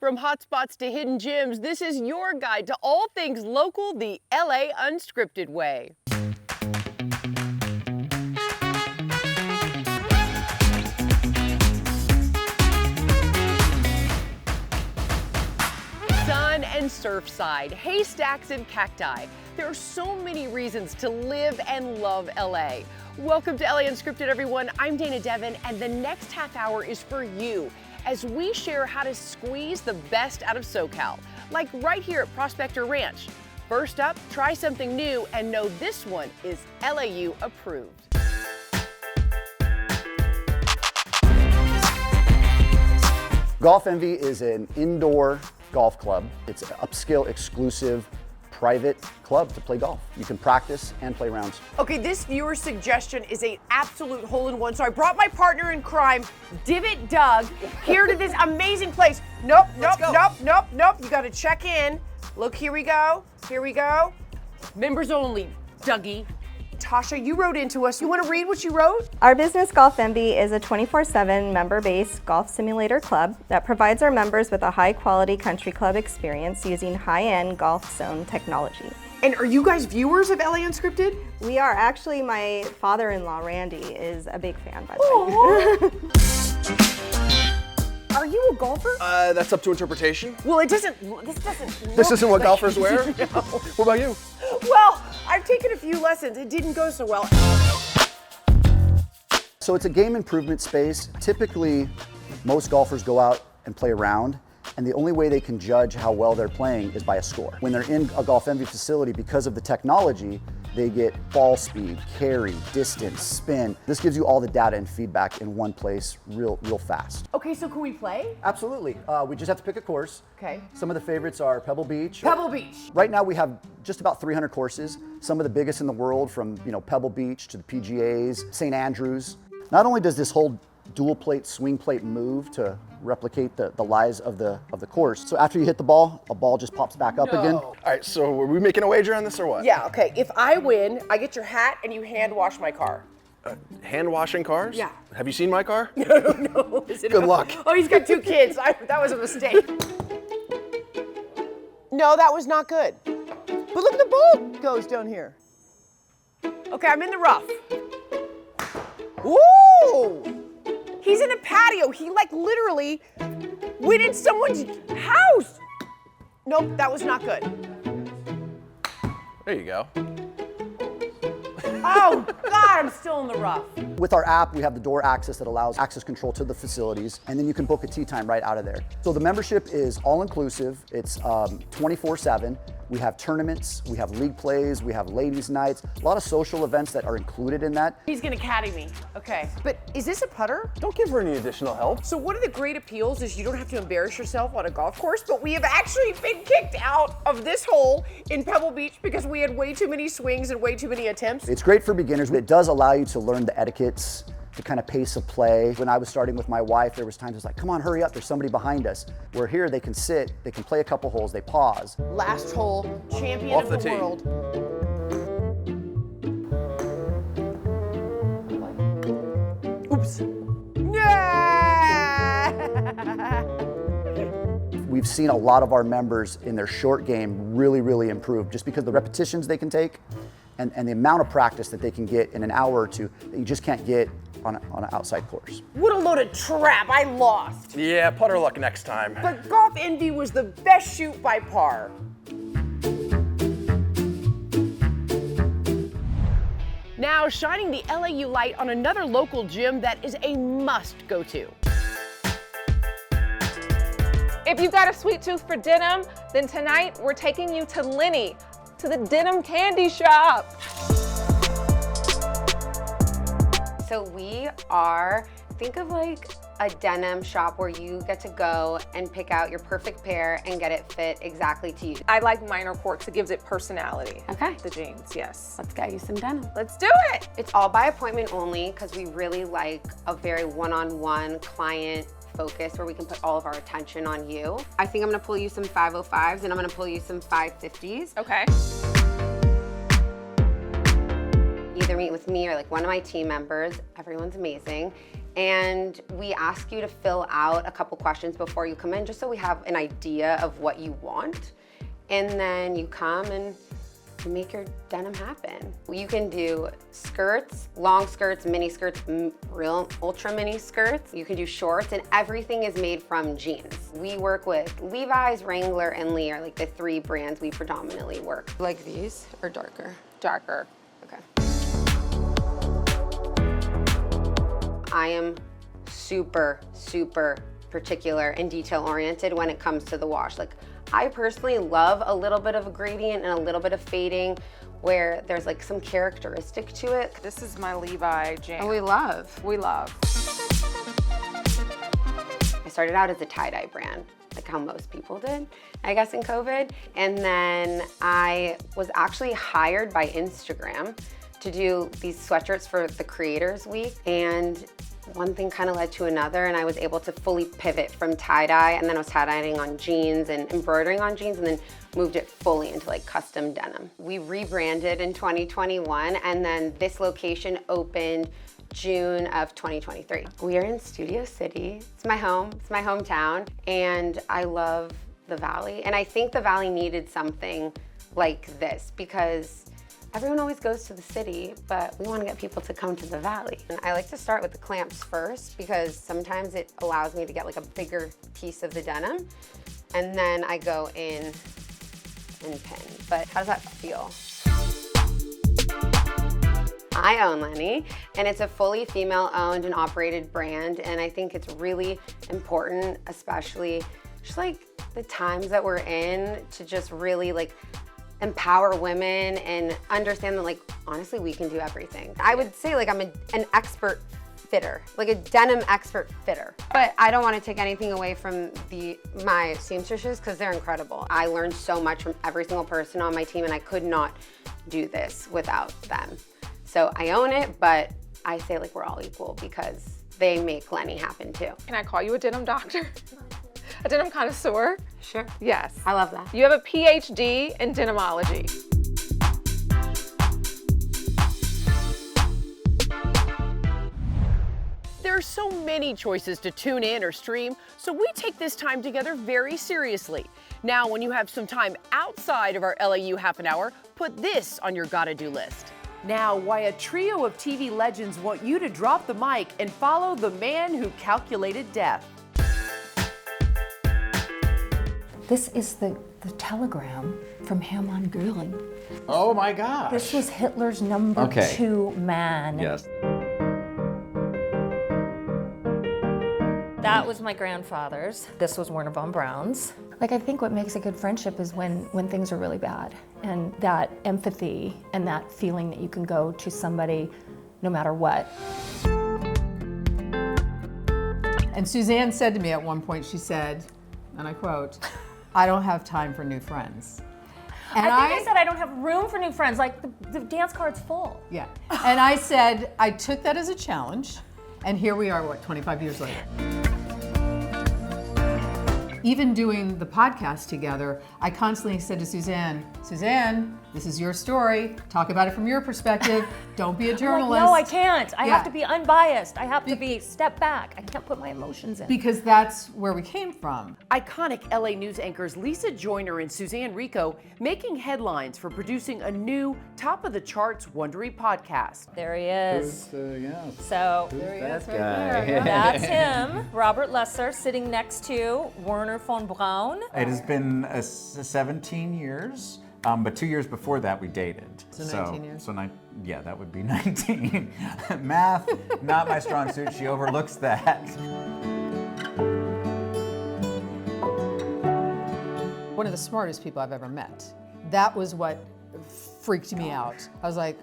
From hotspots to hidden gems, this is your guide to all things local the LA Unscripted way. Sun and Surfside, haystacks and cacti. There are so many reasons to live and love LA. Welcome to LA Unscripted, everyone. I'm Dana Devin, and the next half hour is for you as we share how to squeeze the best out of SoCal, like right here at Prospector Ranch. First up, try something new and know this one is LAU approved. Golf Envy is an indoor golf club. It's an upscale, exclusive, private club to play golf. You can practice and play rounds. Okay, this viewer suggestion is an absolute hole-in-one, so I brought my partner in crime, Divot Doug, here to this amazing place. Nope. You gotta check in. Look, here we go. Members only, Dougie. Tasha, you wrote into us. You wanna read what you wrote? Our business, Golf Envy, is a 24/7 member-based golf simulator club that provides our members with a high-quality country club experience using high-end golf zone technology. And are you guys viewers of LA Unscripted? We are. Actually, my father-in-law, Randy, is a big fan, by the way. Are you a golfer? That's up to interpretation. Well, this doesn't This isn't what like golfers wear? No. What about you? Well, I've taken a few lessons. It didn't go so well. So it's a game improvement space. Typically, most golfers go out and play around, and the only way they can judge how well they're playing is by a score. When they're in a Golf Envy facility, because of the technology, they get ball speed, carry, distance, spin. This gives you all the data and feedback in one place real fast. Okay, so can we play? Absolutely. We just have to pick a course. Okay. Some of the favorites are Pebble Beach. Pebble Beach. Right now we have just about 300 courses, some of the biggest in the world, from Pebble Beach to the PGAs, St. Andrews. Not only does this whole dual plate, swing plate move to replicate the lies of the course. So after you hit the ball, a ball just pops back up again. All right, so are we making a wager on this or what? Yeah, okay. If I win, I get your hat and you hand wash my car. Hand washing cars? Yeah. Have you seen my car? No. Good luck. Oh, he's got 2 kids. That was a mistake. No, that was not good. But look at the ball goes down here. Okay, I'm in the rough. Ooh! He's in a patio. He literally went in someone's house. Nope, that was not good. There you go. Oh God, I'm still in the rough. With our app, we have the door access that allows access control to the facilities, and then you can book a tee time right out of there. So the membership is all-inclusive. It's 24/7. We have tournaments, we have league plays, we have ladies' nights, a lot of social events that are included in that. He's gonna caddy me. Okay. But is this a putter? Don't give her any additional help. So one of the great appeals is you don't have to embarrass yourself on a golf course, but we have actually been kicked out of this hole in Pebble Beach because we had way too many swings and way too many attempts. It's great for beginners, but it does allow you to learn the etiquettes, the kind of pace of play. When I was starting with my wife, there was times it's like, come on, hurry up, there's somebody behind us. Where here, they can sit, they can play a couple holes, they pause. Last hole, champion Off of the the tee. world. Oops. Yeah! We've seen a lot of our members in their short game really improve just because of the repetitions they can take and the amount of practice that they can get in an hour or two that you just can't get on an outside course. What a load of trap, I lost. Yeah, putter luck next time. But Golf Envy was the best shoot by par. Now shining the LAU light on another local gym that is a must go to. If you've got a sweet tooth for denim, then tonight we're taking you to Lenny, to the denim candy shop. So we are, think of like a denim shop where you get to go and pick out your perfect pair and get it fit exactly to you. I like minor corks, it gives it personality. Okay. The jeans, yes. Let's get you some denim. Let's do it. It's all by appointment only because we really like a very one-on-one client focus where we can put all of our attention on you. I think I'm gonna pull you some 505s and I'm gonna pull you some 550s. Okay. Either meet with me or like one of my team members. Everyone's amazing. And we ask you to fill out a couple questions before you come in, just so we have an idea of what you want. And then you come and you make your denim happen. You can do skirts, long skirts, mini skirts, real ultra mini skirts. You can do shorts, and everything is made from jeans. We work with Levi's, Wrangler, and Lee are like the 3 brands we predominantly work. Like these or darker? Darker. Okay. I am super, super particular and detail oriented when it comes to the wash. Like, I personally love a little bit of a gradient and a little bit of fading where there's like some characteristic to it. This is my Levi jam. Oh, we love. We love. I started out as a tie-dye brand, like how most people did, I guess, in COVID. And then I was actually hired by Instagram to do these sweatshirts for the Creators Week. And one thing kind of led to another, and I was able to fully pivot from tie-dye, and then I was tie-dyeing on jeans and embroidering on jeans, and then moved it fully into like custom denim. We rebranded in 2021, and then this location opened June of 2023. We are in Studio City. It's my home, it's my hometown, and I love the Valley. And I think the Valley needed something like this because everyone always goes to the city, but we want to get people to come to the Valley. And I like to start with the clamps first because sometimes it allows me to get like a bigger piece of the denim. And then I go in and pin. But how does that feel? I own Lenny, and it's a fully female-owned and operated brand. And I think it's really important, especially just like the times that we're in, to just really like empower women and understand that, like, honestly, we can do everything. I would say like I'm an expert fitter, like a denim expert fitter. But I don't want to take anything away from my seamstresses because they're incredible. I learned so much from every single person on my team, and I could not do this without them. So I own it, but I say like we're all equal because they make Lenny happen too. Can I call you a denim doctor? A denim connoisseur? Sure. Yes. I love that. You have a PhD in denimology. There are so many choices to tune in or stream, so we take this time together very seriously. Now, when you have some time outside of our LAU half an hour, put this on your gotta-do list. Now, why a trio of TV legends want you to drop the mic and follow the man who calculated death. This is the telegram from Hermann Göring. Oh my gosh. This was Hitler's number 2 man. Yes. That was my grandfather's. This was Werner von Braun's. Like, I think what makes a good friendship is when things are really bad, and that empathy and that feeling that you can go to somebody no matter what. And Suzanne said to me at one point, she said, and I quote, "I don't have time for new friends." And I think I said I don't have room for new friends, like the dance card's full. Yeah, and I said, I took that as a challenge, and here we are, 25 years later. Even doing the podcast together, I constantly said to Suzanne, this is your story. Talk about it from your perspective. Don't be a journalist. Like, no, I can't. I have to be unbiased. I have to step back. I can't put my emotions in. Because that's where we came from. Iconic LA news anchors Lisa Joyner and Suzanne Rico making headlines for producing a new top-of-the-charts Wondery podcast. There he is. So There he is, That guy. that's him, Robert Lesser, sitting next to Werner von Braun. It has been 17 years, but 2 years before that we dated. So 19 years. Yeah, that would be 19. Math, not my strong suit. She overlooks that. One of the smartest people I've ever met. That was what freaked me out. I was like,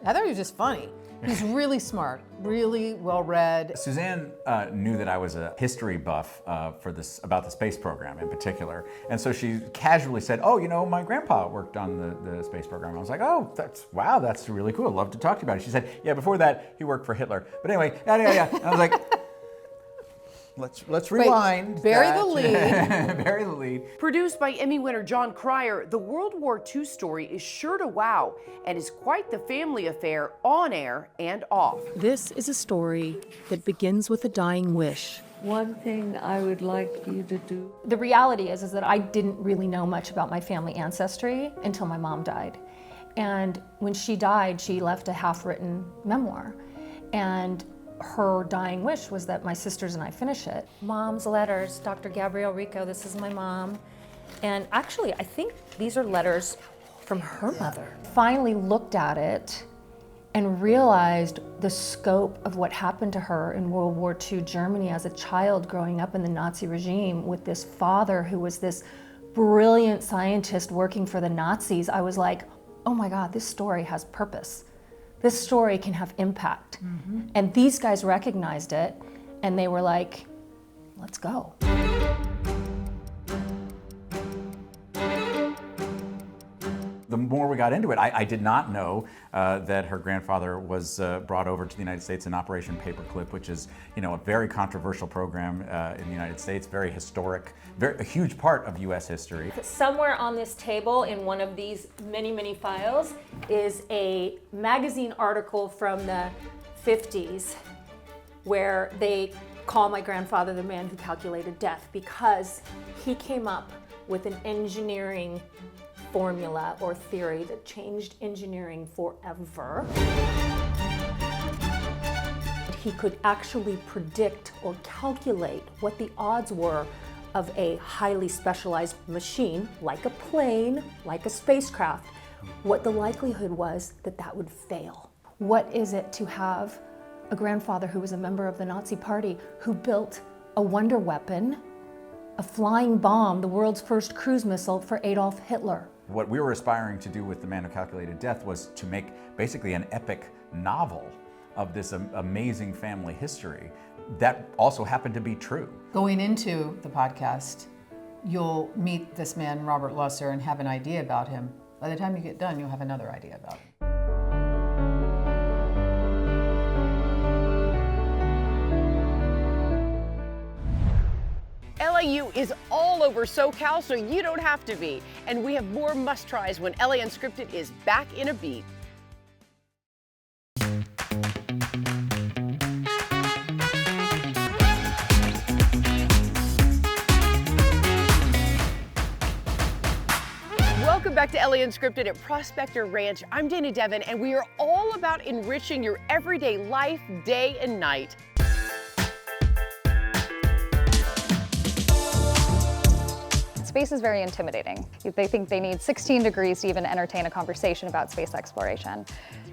I thought he was just funny. He's really smart, really well-read. Suzanne knew that I was a history buff about the space program in particular. And so she casually said, oh, you know, my grandpa worked on the space program. I was like, oh, wow, that's really cool. I'd love to talk to you about it. She said, yeah, before that, he worked for Hitler. But anyway, yeah. And I was like, let's rewind. bury the lead. Bury the lead. Produced by Emmy winner John Cryer, the World War II story is sure to wow and is quite the family affair on air and off. This is a story that begins with a dying wish. One thing I would like you to do. The reality is that I didn't really know much about my family ancestry until my mom died. And when she died, she left a half-written memoir. And her dying wish was that my sisters and I finish it. Mom's letters, Dr. Gabrielle Rico, this is my mom. And actually, I think these are letters from her mother. Finally looked at it and realized the scope of what happened to her in World War II Germany as a child growing up in the Nazi regime with this father who was this brilliant scientist working for the Nazis. I was like, oh my God, this story has purpose. This story can have impact. And these guys recognized it and they were like, let's go. The more we got into it, I did not know that her grandfather was brought over to the United States in Operation Paperclip, which is, a very controversial program in the United States, very historic, a huge part of U.S. history. Somewhere on this table in one of these many, many files is a magazine article from the 50s where they call my grandfather the man who calculated death because he came up with an engineering formula or theory that changed engineering forever. He could actually predict or calculate what the odds were of a highly specialized machine, like a plane, like a spacecraft, what the likelihood was that that would fail. What is it to have a grandfather who was a member of the Nazi Party who built a wonder weapon, a flying bomb, the world's first cruise missile for Adolf Hitler? What we were aspiring to do with The Man Who Calculated Death was to make basically an epic novel of this amazing family history that also happened to be true. Going into the podcast, you'll meet this man, Robert Lusser, and have an idea about him. By the time you get done, you'll have another idea about him. LAU is all over SoCal, so you don't have to be. And we have more must-tries when LA Unscripted is back in a beat. Welcome back to LA Unscripted at Prospector Ranch. I'm Dana Devin, and we are all about enriching your everyday life, day and night. Space is very intimidating. They think they need 16 degrees to even entertain a conversation about space exploration.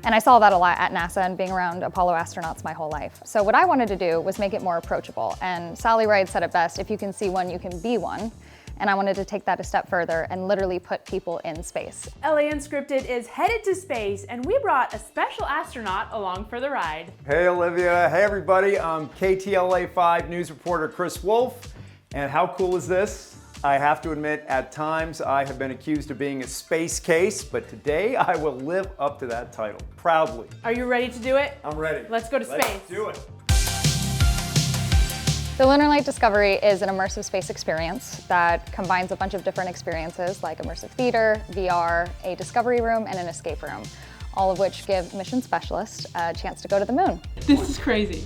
And I saw that a lot at NASA and being around Apollo astronauts my whole life. So what I wanted to do was make it more approachable. And Sally Ride said it best, if you can see one, you can be one. And I wanted to take that a step further and literally put people in space. LA Unscripted is headed to space, and we brought a special astronaut along for the ride. Hey Olivia, hey everybody, I'm KTLA 5 news reporter Chris Wolf. And how cool is this? I have to admit, at times I have been accused of being a space case, but today I will live up to that title, proudly. Are you ready to do it? I'm ready. Let's go to space. Let's do it. The Lunar Light Discovery is an immersive space experience that combines a bunch of different experiences like immersive theater, VR, a discovery room, and an escape room, all of which give mission specialists a chance to go to the moon. This is crazy.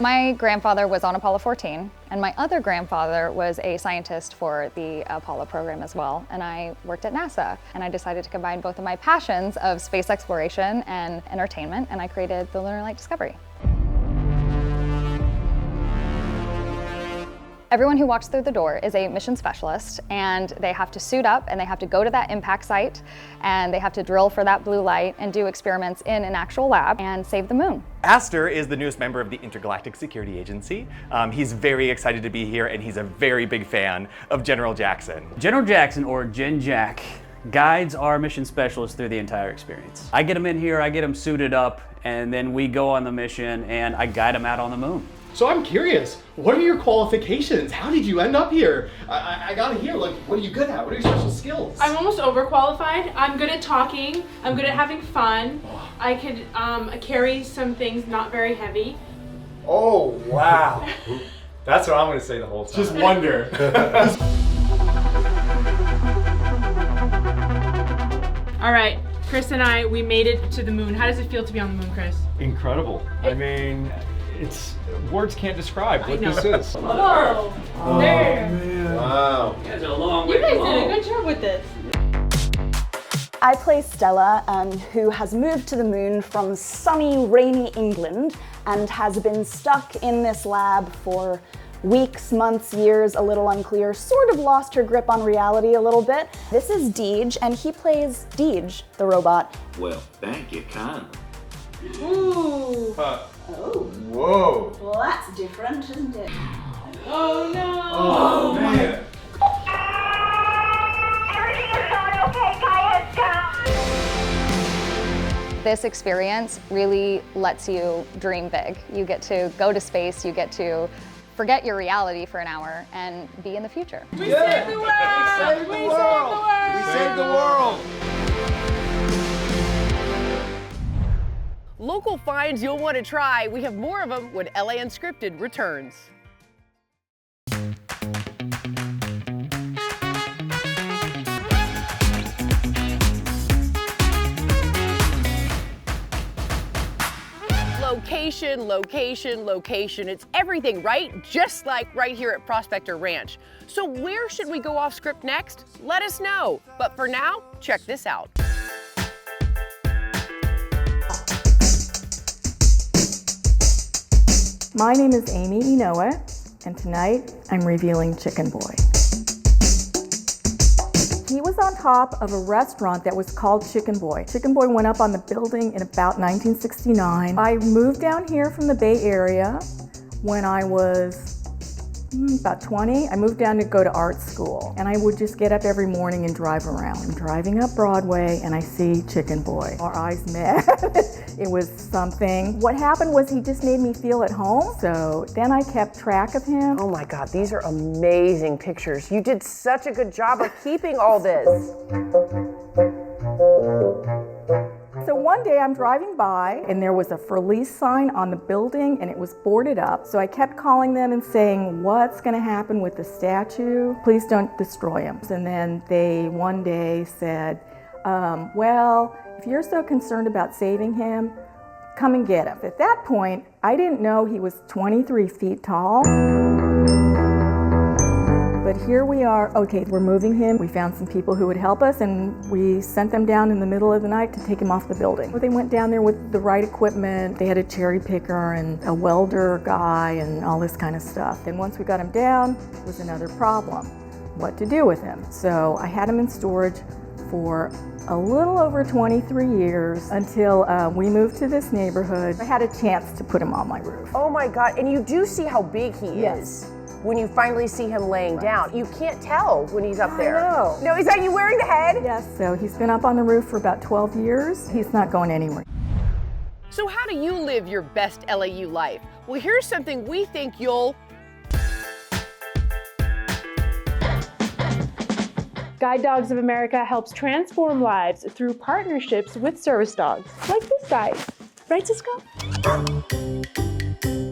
My grandfather was on Apollo 14, and my other grandfather was a scientist for the Apollo program as well, and I worked at NASA. And I decided to combine both of my passions of space exploration and entertainment, and I created the Lunar Light Discovery. Everyone who walks through the door is a mission specialist, and they have to suit up and they have to go to that impact site and they have to drill for that blue light and do experiments in an actual lab and save the moon. Aster is the newest member of the Intergalactic Security Agency. He's very excited to be here and he's a very big fan of General Jackson. General Jackson, or Gen Jack, guides our mission specialists through the entire experience. I get them in here, I get them suited up, and then we go on the mission and I guide them out on the moon. So I'm curious, what are your qualifications? How did you end up here? I gotta hear, like, what are you good at? What are your special skills? I'm almost overqualified. I'm good at talking. I'm good at having fun. I could carry some things not very heavy. Oh, wow. That's what I'm going to say the whole time. Just wonder. All right, Chris and I, we made it to the moon. How does it feel to be on the moon, Chris? Incredible. I mean, words can't describe what this is. Oh, there. Man. Wow. You guys are a long way You guys along. did a good job with this. I play Stella, who has moved to the moon from sunny, rainy England and has been stuck in this lab for weeks, months, years, a little unclear, sort of lost her grip on reality a little bit. This is Deej, and he plays Deej, the robot. Well, thank you kindly. Ooh. Oh. Whoa. Well, that's different, isn't it? Oh no. Oh, man. This experience really lets you dream big. You get to go to space, you get to forget your reality for an hour and be in the future. We saved the world! We saved the world! We saved the world! Local finds you'll want to try. We have more of them when LA Unscripted returns. Location, location, location. It's everything, right? Just like right here at Prospector Ranch. So where should we go off script next? Let us know. But for now, check this out. My name is Amy Inoue, and tonight I'm revealing Chicken Boy. He was on top of a restaurant that was called Chicken Boy. Chicken Boy went up on the building in about 1969. I moved down here from the Bay Area when I was about 20. I moved down to go to art school, and I would just get up every morning and drive around. I'm driving up Broadway and I see Chicken Boy. Our eyes met. It was something. What happened was he just made me feel at home. So then I kept track of him. Oh my God, these are amazing pictures. You did such a good job of keeping all this. So one day I'm driving by and there was a for lease sign on the building and it was boarded up. So I kept calling them and saying, what's gonna happen with the statue? Please don't destroy him. And then they one day said, well, if you're so concerned about saving him, come and get him. At that point, I didn't know he was 23 feet tall. But here we are. Okay, we're moving him. We found some people who would help us and we sent them down in the middle of the night to take him off the building. They went down there with the right equipment. They had a cherry picker and a welder guy and all this kind of stuff. And once we got him down, it was another problem. What to do with him? So I had him in storage for a little over 23 years until we moved to this neighborhood. I had a chance to put him on my roof. Oh my God, and you do see how big he is when you finally see him laying down. You can't tell when he's up there. I know. No, is that you wearing the head? Yes, so he's been up on the roof for about 12 years. He's not going anywhere. So how do you live your best LAU life? Well, here's something we think you'll Guide Dogs of America helps transform lives through partnerships with service dogs, like this guy. Right, Cisco?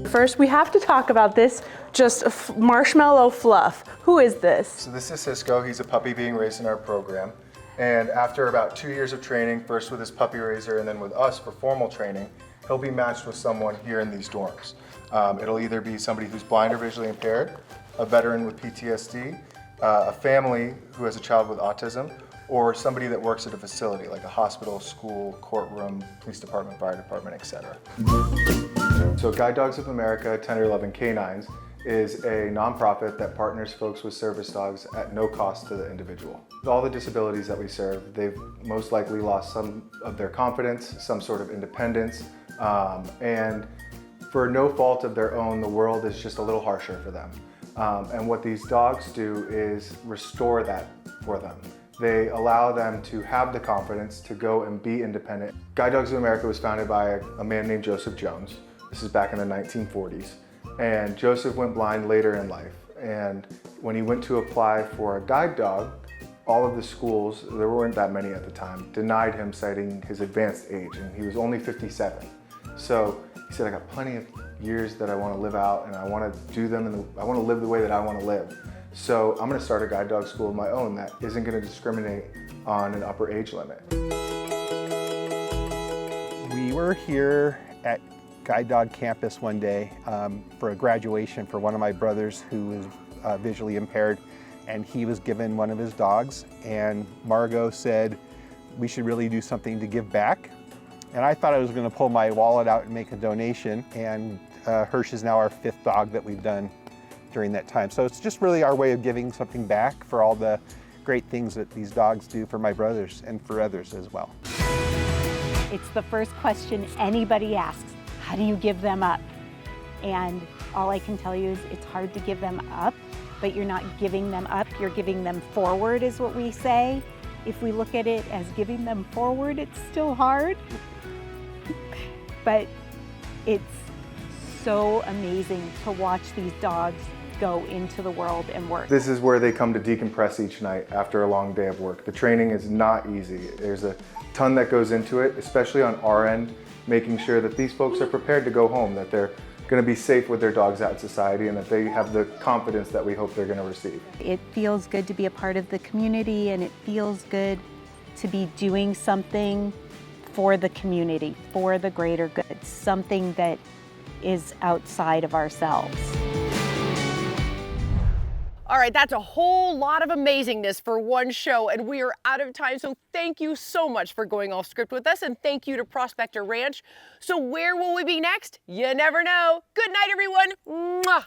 First, we have to talk about this just marshmallow fluff. Who is this? So this is Cisco. He's a puppy being raised in our program. And after about 2 years of training, first with his puppy raiser and then with us for formal training, he'll be matched with someone here in these dorms. It'll either be somebody who's blind or visually impaired, a veteran with PTSD, a family who has a child with autism, or somebody that works at a facility like a hospital, school, courtroom, police department, fire department, etc. So Guide Dogs of America, Tender Loving Canines is a nonprofit that partners folks with service dogs at no cost to the individual. With all the disabilities that we serve, they've most likely lost some of their confidence, some sort of independence, and for no fault of their own, the world is just a little harsher for them. And what these dogs do is restore that for them. They allow them to have the confidence to go and be independent. Guide Dogs of America was founded by a man named Joseph Jones. This is back in the 1940s. And Joseph went blind later in life. And when he went to apply for a guide dog, all of the schools, there weren't that many at the time, denied him citing his advanced age, and he was only 57. So he said, I got plenty of years that I want to live out, and I want to do them, and I want to live the way that I want to live. So I'm going to start a guide dog school of my own that isn't going to discriminate on an upper age limit. We were here at Guide Dog Campus one day for a graduation for one of my brothers who was visually impaired, and he was given one of his dogs, and Margot said we should really do something to give back. And I thought I was going to pull my wallet out and make a donation, and Hirsch is now our 5th dog that we've done during that time. So it's just really our way of giving something back for all the great things that these dogs do for my brothers and for others as well. It's the first question anybody asks. How do you give them up? And all I can tell you is it's hard to give them up, but you're not giving them up, you're giving them forward is what we say. If we look at it as giving them forward, it's still hard. But it's so amazing to watch these dogs go into the world and work. This is where they come to decompress each night after a long day of work. The training is not easy. There's a ton that goes into it, especially on our end, making sure that these folks are prepared to go home, that they're going to be safe with their dogs out in society, and that they have the confidence that we hope they're going to receive. It feels good to be a part of the community, and it feels good to be doing something for the community, for the greater good, something that is outside of ourselves. All right, that's a whole lot of amazingness for one show, and we are out of time, so thank you so much for going off script with us, and thank you to Prospector Ranch. So where will we be next? You never know. Good night, everyone. Mwah.